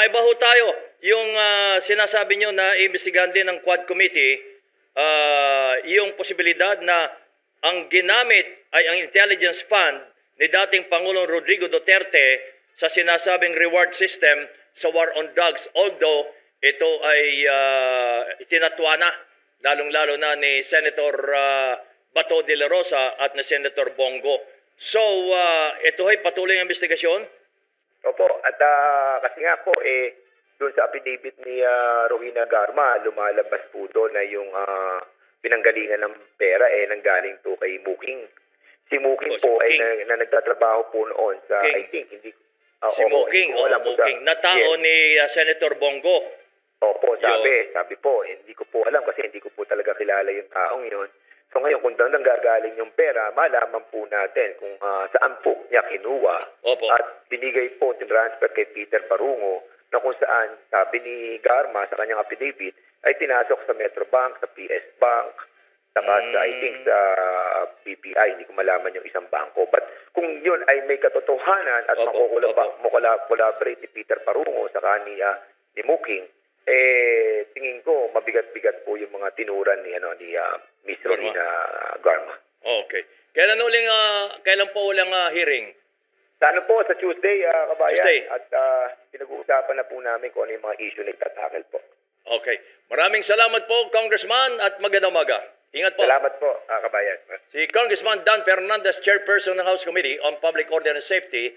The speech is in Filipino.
iba ho tayo. Yung sinasabi nyo na imbestigahan din ng Quad Committee, yung posibilidad na ang ginamit ay ang intelligence fund ni dating Pangulong Rodrigo Duterte sa sinasabing reward system sa war on drugs. Although ito ay itinatwa na, lalong-lalo na ni Senator Bato de la Rosa at ni Senator Bongo. So, ito ay patuloy ang investigasyon? Opo, at kasi nga po, doon sa affidavit ni Rowena Garma, lumalabas po doon na yung pinanggalingan ng pera nanggaling to kay Muking. Si Muking po ay na nagtatrabaho po noon sa, King. I think, hindi... Si Muking, Muking, na tao ni Senator Bongo. Opo, sabi po, hindi ko po alam kasi hindi ko po talaga kilala yung taong yun. So ngayon, kung doon nanggagaling yung pera, malaman po natin kung saan po niya kinuha. Opo. At binigay po, tinransfer kay Peter Barungo na kung saan, sabi ni Garma sa kanyang affidavit, ay tinasok sa Metrobank, sa PS Bank, saka sa, I think, sa BPI, hindi ko malaman yung isang bangko. But kung yun ay may katotohanan at makukolaborate ni Peter Barungo saka ni Muking, tingin ko mabigat-bigat po yung mga tinuran ni Miss Rowena Garma. Okay. Kailan po ulang hearing? Sana po sa Tuesday, kabayan. Tuesday. At pinag-uusapan na po namin kung ano yung mga issue na itatakil po. Okay. Maraming salamat po, Congressman, at magandang umaga. Ingat po. Salamat po, kabayan. Si Congressman Dan Fernandez, Chairperson ng House Committee on Public Order and Safety,